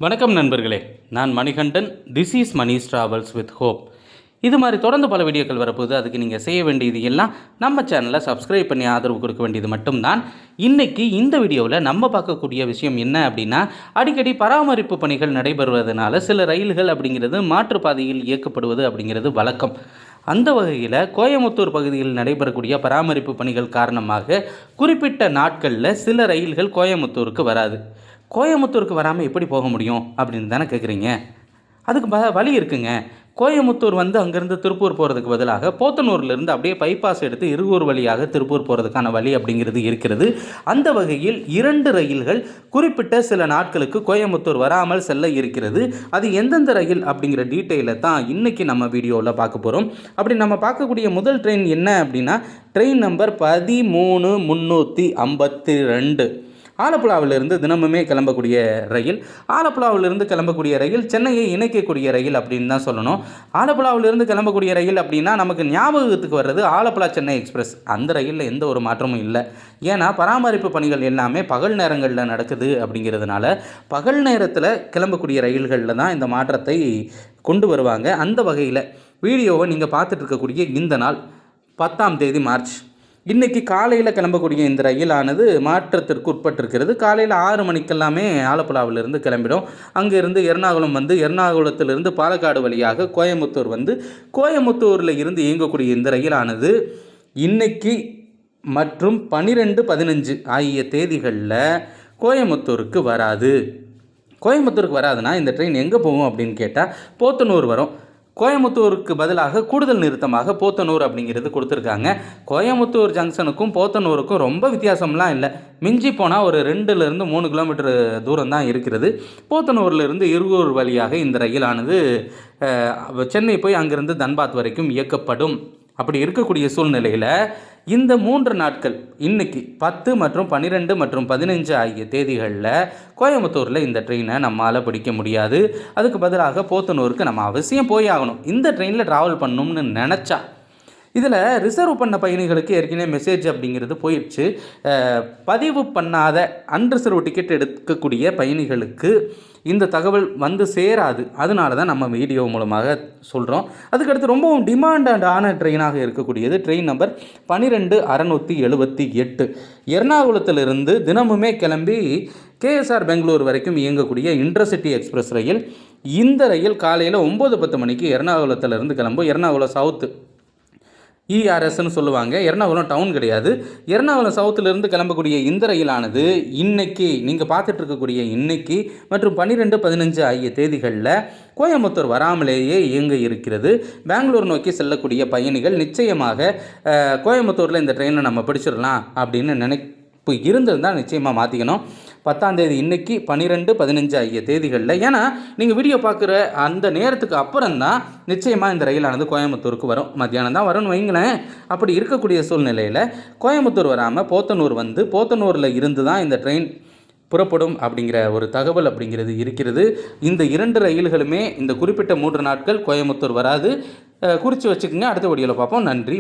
வணக்கம் நண்பர்களே, நான் Manikandan. This is Mani's travels with hope. இது மாதிரி தொடர்ந்து பல வீடியோக்கள் வரப்போகுது. அதுக்கு நீங்கள் செய்ய வேண்டியது எல்லாம் நம்ம சேனலை சப்ஸ்கிரைப் பண்ணி ஆதரவு கொடுக்க வேண்டியது மட்டும்தான். இன்றைக்கி இந்த வீடியோவில் நம்ம பார்க்கக்கூடிய விஷயம் என்ன அப்படின்னா, அடிக்கடி பராமரிப்பு பணிகள் நடைபெறுவதனால சில ரயில்கள் அப்படிங்கிறது மாற்றுப்பாதையில் இயக்கப்படுவது அப்படிங்கிறது வழக்கம். அந்த வகையில் கோயமுத்தூர் பகுதியில் நடைபெறக்கூடிய பராமரிப்பு பணிகள் காரணமாக குறிப்பிட்ட நாட்களில் சில ரயில்கள் கோயமுத்தூருக்கு வராது. கோயமுத்தூருக்கு வராமல் எப்படி போக முடியும் அப்படின்னு தானே கேட்குறீங்க. அதுக்கு வழி இருக்குங்க. கோயமுத்தூர் அங்கேருந்து திருப்பூர் போகிறதுக்கு பதிலாக போத்தனூர்லேருந்து அப்படியே பைபாஸ் எடுத்து இருகூர் வழியாக திருப்பூர் போகிறதுக்கான வழி அப்படிங்கிறது இருக்கிறது. அந்த வகையில் 2 ரயில்கள் குறிப்பிட்ட சில நாட்களுக்கு கோயமுத்தூர் வராமல் செல்ல இருக்கிறது. அது எந்தெந்த ரயில் அப்படிங்கிற டீட்டெயிலை தான் இன்றைக்கி நம்ம வீடியோவில் பார்க்க போகிறோம். அப்படி நம்ம பார்க்கக்கூடிய முதல் ட்ரெயின் என்ன அப்படின்னா, ட்ரெயின் நம்பர் 13352. ஆலப்புழாவிலிருந்து தினமுமே கிளம்பக்கூடிய ரயில். ஆலப்புழாவிலிருந்து கிளம்பக்கூடிய ரயில் சென்னையை இணைக்கக்கூடிய ரயில் அப்படின்னு தான் சொல்லணும். ஆலப்புழாவிலிருந்து கிளம்பக்கூடிய ரயில் அப்படின்னா நமக்கு ஞாபகத்துக்கு வர்றது ஆலப்புழா சென்னை எக்ஸ்பிரஸ். அந்த ரயிலில் எந்த ஒரு மாற்றமும் இல்லை. ஏன்னா பராமரிப்பு பணிகள் எல்லாமே பகல் நேரங்களில் நடக்குது. அப்படிங்கிறதுனால பகல் நேரத்தில் கிளம்பக்கூடிய ரயில்களில் தான் இந்த மாற்றத்தை கொண்டு வருவாங்க. அந்த வகையில் வீடியோவை நீங்கள் பார்த்துட்டு இருக்கக்கூடிய இந்த நாள் 10ஆம் தேதி மார்ச். இன்றைக்கி காலையில் கிளம்பக்கூடிய இந்த ரயிலானது மாற்றத்திற்கு உட்பட்டிருக்கிறது. காலையில் 6 மணிக்கெல்லாமே ஆலப்புழாவிலிருந்து கிளம்பிடும். அங்கேருந்து எர்ணாகுளம் எர்ணாகுளத்திலிருந்து பாலக்காடு வழியாக கோயமுத்தூர் கோயமுத்தூரில் இருந்து இயங்கக்கூடிய இந்த ரயிலானது இன்னைக்கு மற்றும் 12, 15 ஆகிய தேதிகளில் கோயமுத்தூருக்கு வராது. கோயமுத்தூருக்கு வராதுன்னா இந்த ட்ரெயின் எங்கே போகும் அப்படின்னு கேட்டால் போத்தனூர் வரும். கோயமுத்தூருக்கு பதிலாக கூடுதல் நிறுத்தமாக போத்தனூர் அப்படிங்கிறது கொடுத்துருக்காங்க. கோயமுத்தூர் ஜங்ஷனுக்கும் போத்தனூருக்கும் ரொம்ப வித்தியாசம்லாம் இல்லை. மிஞ்சி போனால் ஒரு 2லேருந்து 3 கிலோமீட்டர் தூரம் தான் இருக்கிறது. போத்தனூர்லேருந்து இருகூர் வழியாக இந்த ரயிலானது சென்னை போய் அங்கேருந்து தன்பாத் வரைக்கும் இயக்கப்படும். அப்படி இருக்கக்கூடிய சூழ்நிலையில் இந்த 3 நாட்கள் இன்னைக்கு 10 மற்றும் 12 மற்றும் 15 ஆகிய தேதிகளில் கோயமுத்தூரில் இந்த ட்ரெயினை நம்மளால் பிடிக்க முடியாது. அதுக்கு பதிலாக போத்தனூருக்கு நம்ம அவசியம் போய் ஆகணும். இந்த ட்ரெயினில் ட்ராவல் பண்ணணும்னு நினச்சா. இதில் ரிசர்வ் பண்ண பயணிகளுக்கு ஏற்கனவே மெசேஜ் அப்படிங்கிறது போயிடுச்சு. பதிவு பண்ணாத அன்ரிசர்வ் டிக்கெட் எடுக்கக்கூடிய பயணிகளுக்கு இந்த தகவல் சேராது. அதனால தான் நம்ம வீடியோ மூலமாக சொல்கிறோம். அதுக்கடுத்து ரொம்பவும் டிமாண்டான ட்ரெயினாக இருக்கக்கூடியது ட்ரெயின் நம்பர் 12678. எர்ணாகுளத்திலிருந்து தினமுமே கிளம்பி கேஎஸ்ஆர் பெங்களூர் வரைக்கும் இயங்கக்கூடிய இன்டர்சிட்டி எக்ஸ்பிரஸ் ரயில். இந்த ரயில் காலையில் 9:10 மணிக்கு எர்ணாகுளத்திலிருந்து கிளம்பும். எர்ணாகுளம் சவுத்து இஆர்எஸ்ன்னு சொல்லுவாங்க. எர்ணாகுளம் டவுன் கிடையாது. எர்ணாகுளம் சவுத்திலிருந்து கிளம்பக்கூடிய இந்த ரயிலானது இன்னைக்கு நீங்கள் பார்த்துட்டு இருக்கக்கூடிய இன்னைக்கு மற்றும் 12, 15 ஆகிய தேதிகளில் கோயமுத்தூர் வராமலேயே இயங்க இருக்கிறது. பெங்களூர் நோக்கி செல்லக்கூடிய பயணிகள் நிச்சயமாக கோயமுத்தூரில் இந்த ட்ரெயினை நம்ம பிடிச்சிடலாம் அப்படின்னு நினைப்பு இருந்திருந்தால் நிச்சயமாக மாற்றிக்கணும். 10ஆம் தேதி இன்னைக்கு 12, 15 ஆகிய தேதிகளில். ஏன்னா நீங்கள் வீடியோ பார்க்குற அந்த நேரத்துக்கு அப்புறம் தான் நிச்சயமாக இந்த ரயிலானது கோயமுத்தூருக்கு வரும். மத்தியானம் தான் வரும்னு வைங்களேன். அப்படி இருக்கக்கூடிய சூழ்நிலையில் கோயமுத்தூர் வராமல் போத்தனூர் போத்தனூரில் இருந்து தான் இந்த ட்ரெயின் புறப்படும் அப்படிங்கிற ஒரு தகவல் அப்படிங்கிறது இருக்கிறது. இந்த 2 ரயில்களுமே இந்த குறிப்பிட்ட 3 நாட்கள் கோயமுத்தூர் வராது. குறித்து வச்சுக்கோங்க. அடுத்த வீடியோவில் பார்ப்போம். நன்றி.